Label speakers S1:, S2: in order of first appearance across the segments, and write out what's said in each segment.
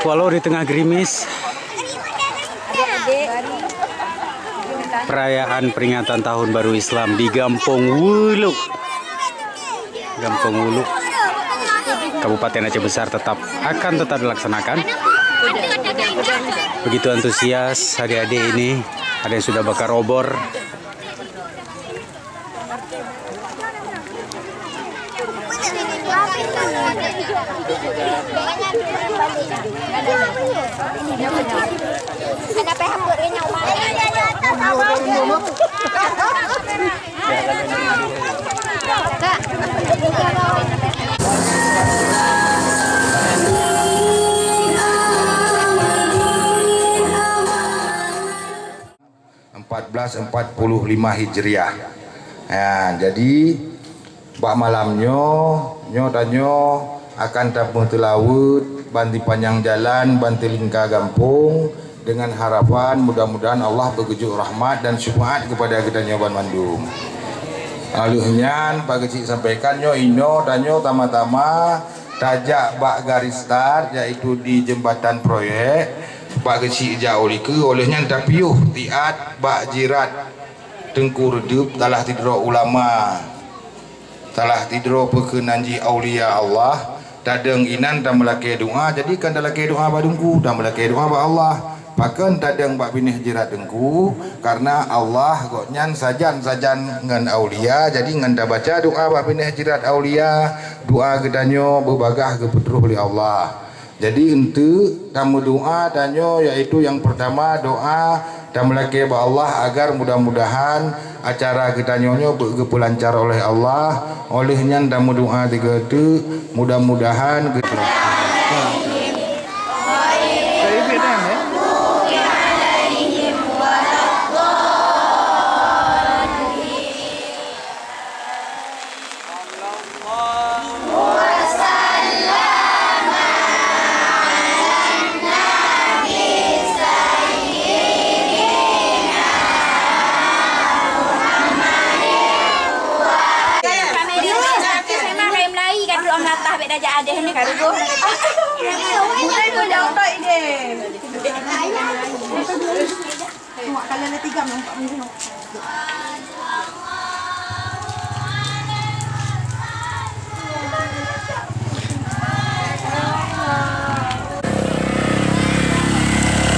S1: Walau di tengah gerimis, perayaan peringatan Tahun Baru Islam di Gampong Wuluk, Kabupaten Aceh Besar akan tetap dilaksanakan. Begitu antusias adik-adik ini, ada yang sudah bakar obor.
S2: Hijriah. Ya, jadi bak malamnya nyo akan tabuh telawut banti panjang jalan banti lingkar gampung dengan harapan mudah-mudahan Allah berkejuk rahmat dan syafaat kepada kita nyoban Bandung. Aluhnya Pak Kecik sampaikan nyo tama-tama tajak bak garis start yaitu di jembatan proyek Pak Kecik jauh olehnya tapiuh tiat bak jirat Tengku Redup telah tidur ulama, telah tidur perkenanji aulia Allah. Tadeng inan tak melakai doa, jadi kan tak melakai doa badungku, tak melakai doa ba Allah. Pakan tadeng bak binih jirat dengku, karena Allah goknyan sajan ngan aulia, jadi ngan dah baca doa bak binih jirat aulia, doa gedanyo berbagah ke pedruh oleh Allah. Jadi untuk tamu doa danyo yaitu yang pertama doa dan melakai ba Allah agar mudah-mudahan acara kita nyonyo berkelancar oleh Allah. Olehnya tamu doa tiga itu mudah-mudahan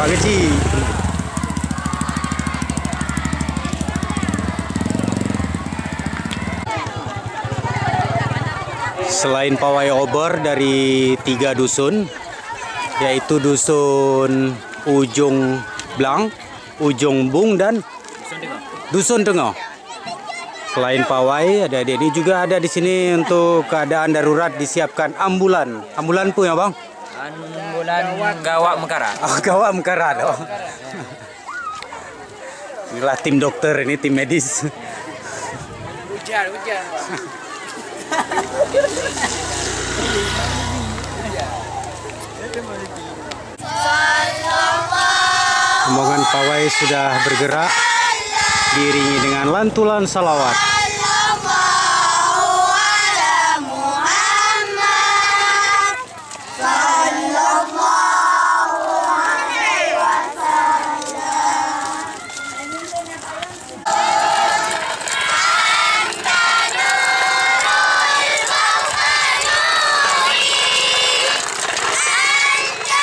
S1: Pak Kecik. Selain pawai obor dari 3 dusun, yaitu dusun Ujung Blang, Ujung Bung, dan Dusun Tengah. Selain pawai, adik-adik ini juga ada di sini untuk keadaan darurat disiapkan ambulan. Ambulan pun ya bang?
S3: Ambulan Gawak Mekarat.
S1: Oh, Gawak Mekarat. Oh. Inilah tim dokter, ini tim medis.
S3: Hujan.
S1: Rombongan pawai sudah bergerak diiringi dengan lantunan salawat.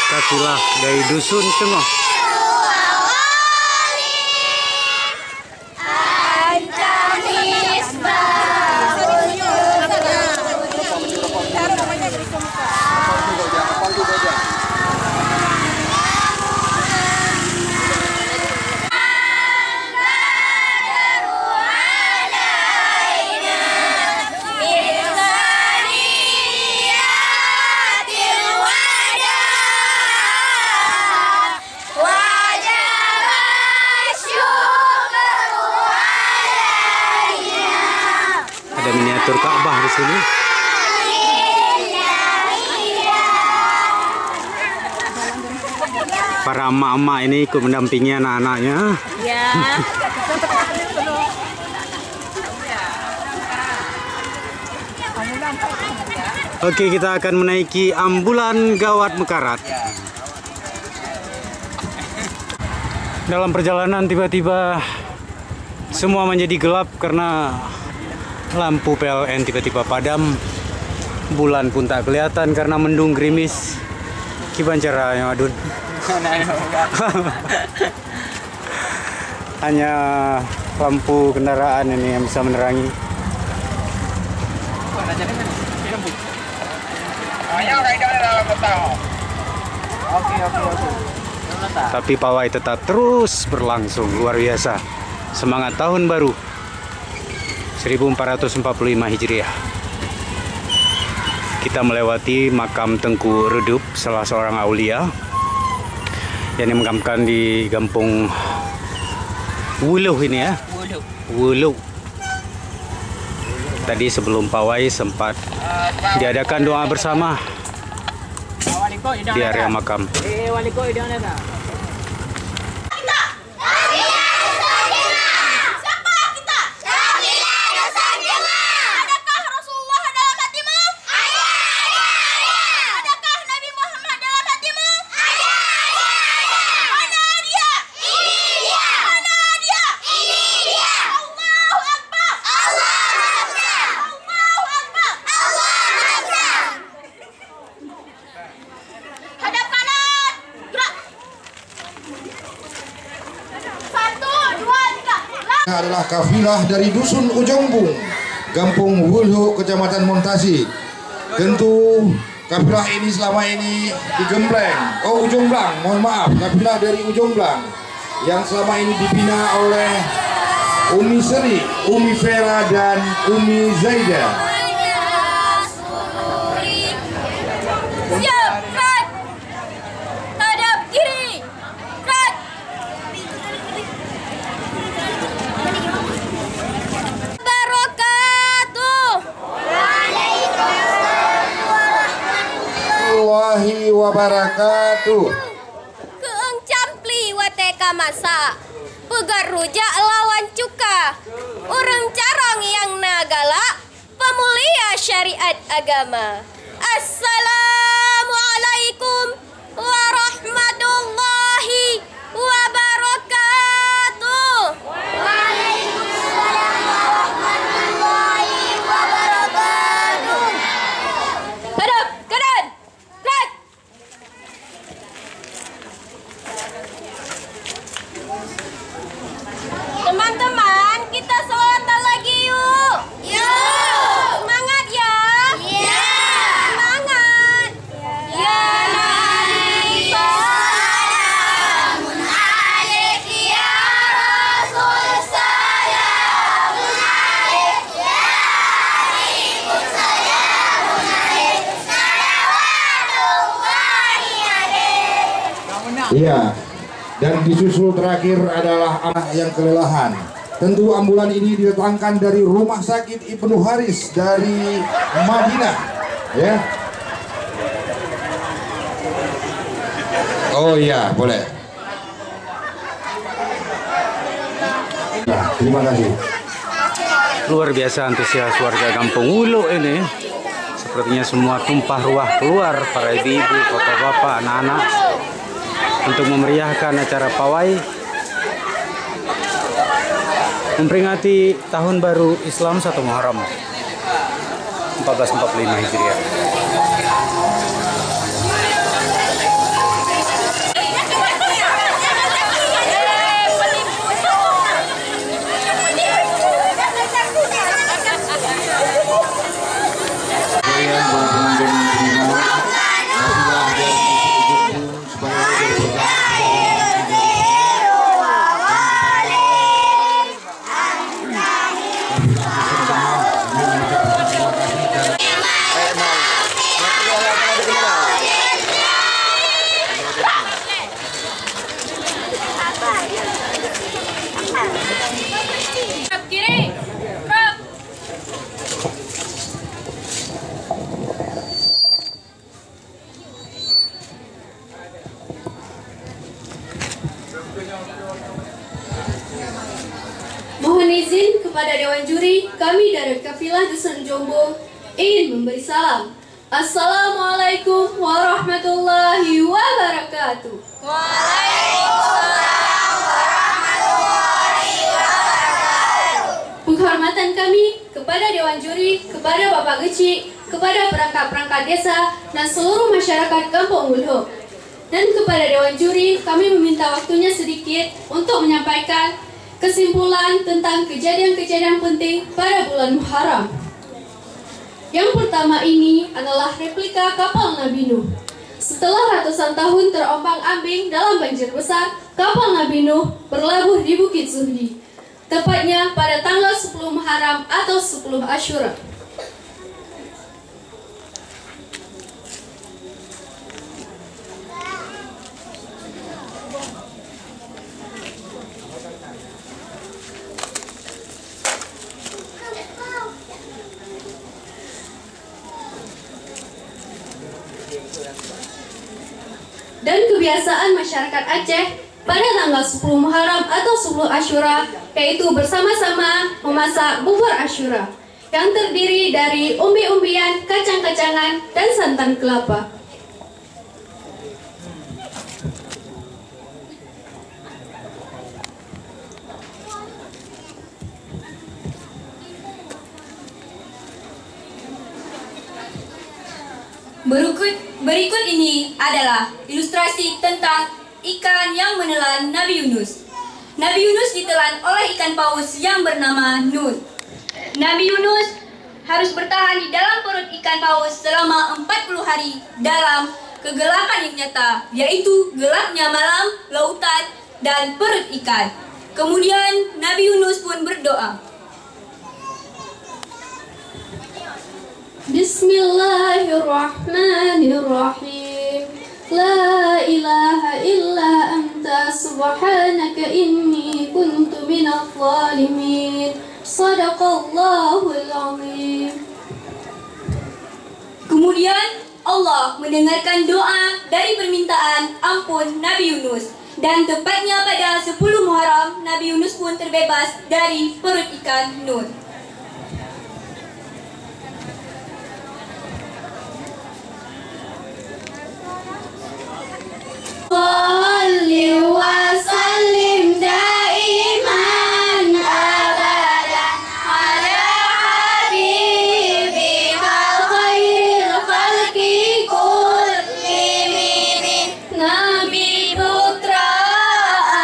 S1: Kafilah dari Dusun Tengah. Ada miniatur Ka'bah di sini. Para emak-emak ini ikut mendampingi anak-anaknya.
S4: Ya.
S1: Oke, kita akan menaiki ambulan Gawat Mekarat. Dalam perjalanan tiba-tiba semua menjadi gelap karena lampu PLN tiba-tiba padam. Bulan pun tak kelihatan karena mendung gerimis. Gimana caranya, Adun? Hanya lampu kendaraan ini yang bisa menerangi. Tapi pawai tetap terus berlangsung, luar biasa. Semangat tahun baru 1445 Hijriah. Kita melewati makam Tengku Redup, salah seorang aulia yang dimakamkan di Kampung Wuluh ini ya. Wuluh. Tadi sebelum pawai sempat diadakan doa bersama di area makam.
S2: Adalah kafilah dari Dusun Ujung Bung, Kampung Wuluh, Kecamatan Montasi. Tentu kafilah ini selama ini digembleng, Ujung Blang, mohon maaf, kafilah dari Ujung Blang yang selama ini dibina oleh Umi Seri, Umi Vera, dan Umi Zaida. Wabarakatuh.
S4: Keeng campli wateka masa pegar rujak lawan cuka urang carong yang nagala pemulia syariat agama. Assalamualaikum warahmatullahi wabarakatuh. Waalaikumsalam warahmatullahi wabarakatuh. Hadap kanan. Teman-teman, kita selawatan lagi yuk. Yuk. Semangat ya. Iya. Semangat. Ya Nabi salamun alaiki ya Rasul salamun alaiki ya Habibur salamun alaiki salawatullahi alaihi.
S2: Iya. Dan disusul terakhir adalah anak yang kelelahan. Tentu ambulan ini didatangkan dari Rumah Sakit Ibnu Haris dari Madinah, ya. Oh iya, boleh. Nah, terima kasih.
S1: Luar biasa antusias warga Kampung Wuluh ini. Sepertinya semua tumpah ruah keluar, para ibu-ibu, bapak-bapak, anak-anak, untuk memeriahkan acara pawai memperingati tahun baru Islam 1 Muharram 1445 Hijriah.
S5: Mohon izin kepada Dewan Juri, kami dari Kafilah Dusun Jombo ingin memberi salam Assalamualaikum warahmatullahi wabarakatuh.
S4: Waalaikumsalam warahmatullahi wabarakatuh.
S5: Penghormatan kami kepada Dewan Juri, kepada Bapak Geci, kepada perangkat-perangkat desa, dan seluruh masyarakat Kampung Ulho. Dan kepada Dewan Juri, kami meminta waktunya sedikit untuk menyampaikan kesimpulan tentang kejadian-kejadian penting pada bulan Muharram. Yang pertama ini adalah replika kapal Nabi Nuh. Setelah ratusan tahun terombang-ambing dalam banjir besar, kapal Nabi Nuh berlabuh di Bukit Zuhdi, tepatnya pada tanggal 10 Muharram atau 10 Asyura. Dan kebiasaan masyarakat Aceh pada tanggal 10 Muharram atau 10 Asyura yaitu bersama-sama memasak bubur Asyura yang terdiri dari umbi-umbian, kacang-kacangan, dan santan kelapa.
S6: Berikut ini adalah ilustrasi tentang ikan yang menelan Nabi Yunus. Nabi Yunus ditelan oleh ikan paus yang bernama Nun. Nabi Yunus harus bertahan di dalam perut ikan paus selama 40 hari dalam kegelapan yang nyata, yaitu gelapnya malam, lautan, dan perut ikan. Kemudian Nabi Yunus pun berdoa.
S5: Bismillahirrahmanirrahim. La ilaha illa anta subhanaka inni kuntu minadh dhalimin. Shadaqallahul azim.
S6: Kemudian Allah mendengarkan doa dari permintaan ampun Nabi Yunus. Dan tepatnya pada 10 Muharram, Nabi Yunus pun terbebas dari perut ikan Nun.
S5: Salli wa sallim daiman abadan ala habibika khairil khalqi kullihim. Nabi putra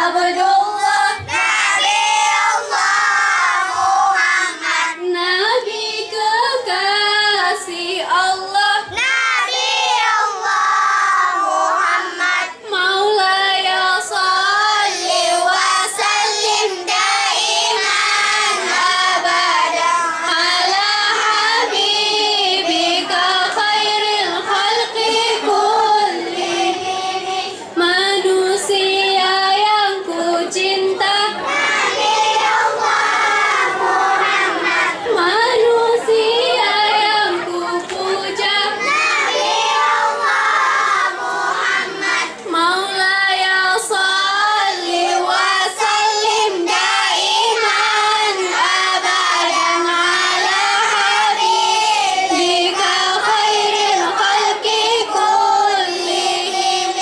S5: Abdullah,
S4: Nabi Allah Muhammad,
S5: Nabi kekasih Allah,
S4: Nabi Allah Muhammad.
S5: Maulaya salli
S4: Wa sallim daiman abadan
S5: ala habibika khairil khalqi kullihim. Manusia yang ku cinta,
S4: Nabi Allah Muhammad,
S5: manusia yang ku puja,
S4: Nabi Allah Muhammad.
S5: Maulaya salli wa sallim daiman abadan ala habibika khairil khalqi kullihim.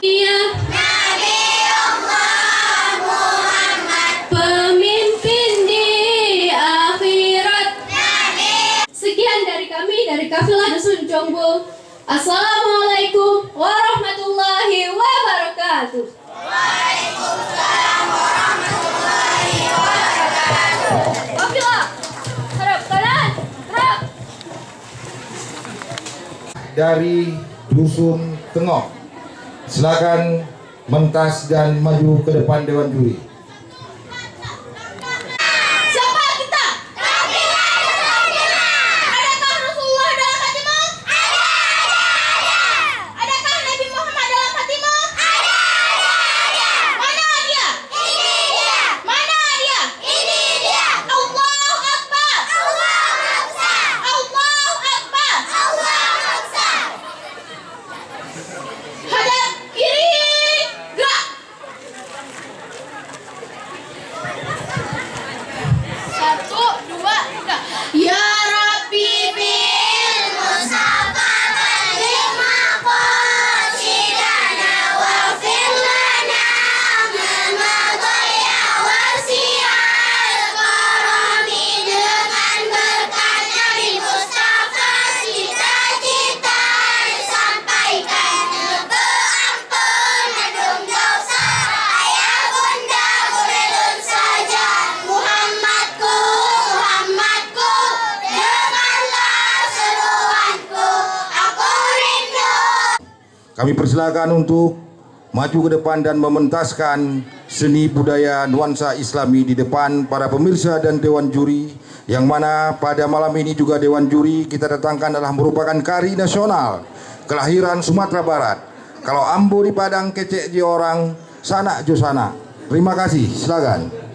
S5: Ya
S4: Nabi Allah Muhammad,
S5: pemimpin di akhirat. Sekian dari kami dari Kafilah Dusun Jongbo. Assalamualaikum warahmatullahi wabarakatuh. Kafilah, harap kanan, harap.
S2: Dari Dusun Tengok. Silakan mentas dan maju ke depan Dewan Juri.
S5: Siapa kita? Adakah Rasulullah dalam hatimu? Adakah Nabi Muhammad dalam hatimu? Mana dia? Mana dia? Allahu Akbar. Allahu Akbar. Hadap kiri, gerak.
S2: Kami persilakan untuk maju ke depan dan mementaskan seni budaya nuansa Islami di depan para pemirsa dan dewan juri, yang mana pada malam ini juga dewan juri kita datangkan adalah merupakan kari nasional kelahiran Sumatera Barat. Kalau ambo di Padang, kecek di orang, sanak jo sana. Terima kasih, silakan.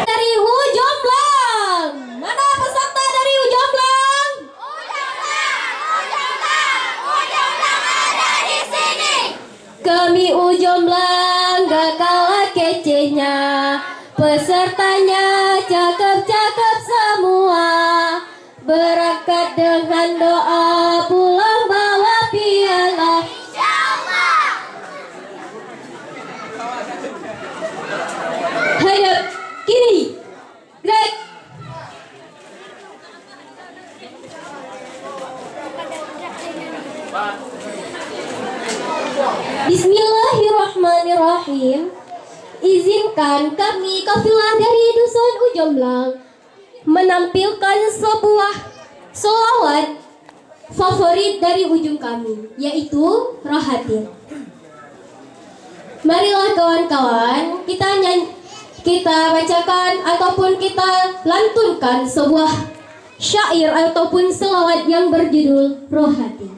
S5: Dari Ujung Blang. Mana peserta dari Ujung Blang?
S4: Ada di sini.
S5: Kami Ujung Blang gak kalah kecehnya. Pesertanya cakep-cakep semua. Berangkat dengan doa, pulang bawa piala.
S4: Insyaallah.
S5: Hadap kiri. Gerak. Bismillahirrahmanirrahim. Izinkan kami kafilah dari Dusun Ujung Blang menampilkan sebuah sholawat favorit dari ujung kami, yaitu Rohatir. Marilah kawan-kawan, kita bacakan ataupun kita lantunkan sebuah syair ataupun selawat yang berjudul Rohatir.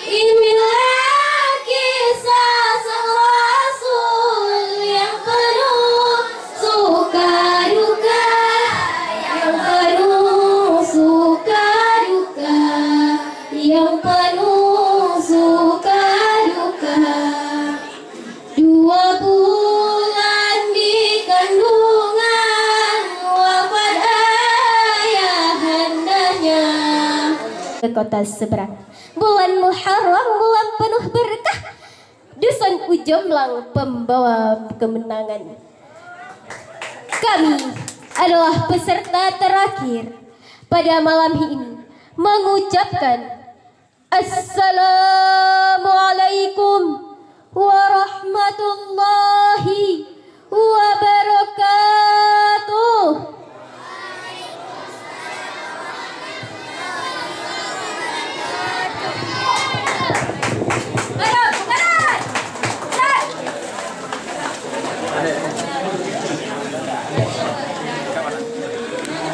S5: Inilah kisah sang Rasul yang penuh suka duka, yang penuh suka duka, yang penuh suka duka. 2 bulan di kandungan, wafat ayahandanya. Ke kota seberang, bulan Muharram, bulan penuh berkah, Dusun Ujung Blang pembawa kemenangan. Kami adalah peserta terakhir pada malam ini mengucapkan Assalamualaikum warahmatullahi wabarakatuh.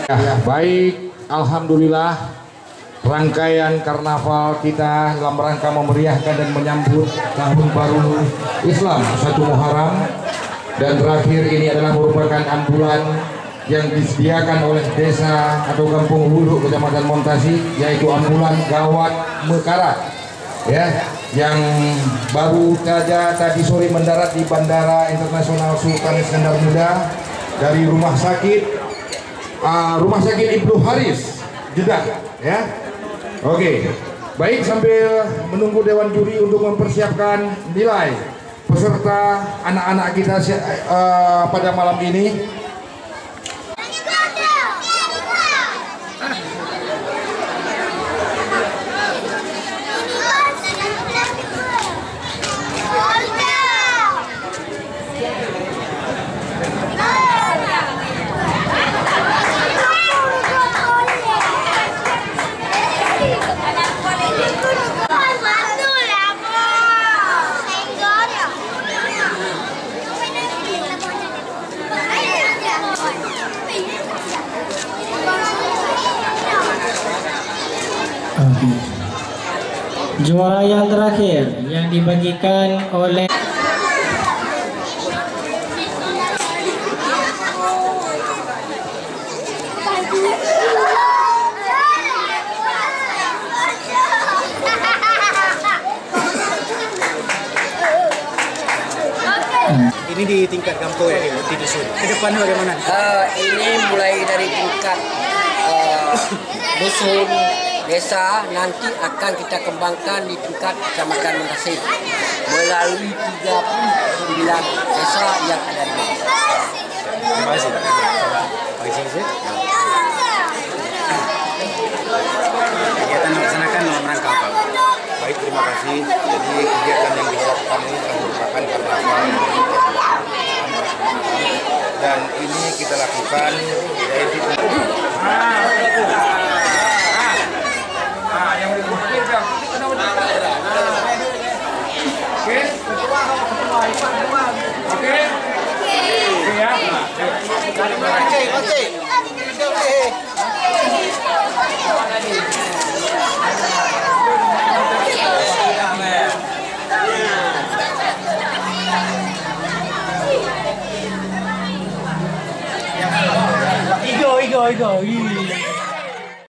S2: Ya, baik, alhamdulillah rangkaian karnaval kita dalam rangka memeriahkan dan menyambut tahun baru Islam 1 Muharram, dan terakhir ini adalah merupakan ambulan yang disediakan oleh desa atau Kampung Hulu Kecamatan Montasi, yaitu ambulan gawat Mekarat ya, yang baru saja tadi sore mendarat di Bandara Internasional Sultan Iskandar Muda dari Rumah Sakit Ibnu Haris Jeddah ya. Oke, baik, sambil menunggu dewan juri untuk mempersiapkan nilai peserta anak-anak kita pada malam ini.
S7: Juara yang terakhir yang dibagikan oleh
S1: Ini di tingkat kampung ya, di dusun. Ke depan bagaimana?
S3: Ini mulai dari tingkat dusun, desa, nanti akan kita kembangkan di tingkat Kecamatan Montasi melalui 39 desa yang ada di bawah.
S1: Terima kasih. Kegiatan dilaksanakan dalam rangka apa? Baik, terima kasih.
S2: kasih. Jadi kegiatan yang kita lakukan ini merupakan karnaval dan ini kita lakukan yaitu
S7: Igo.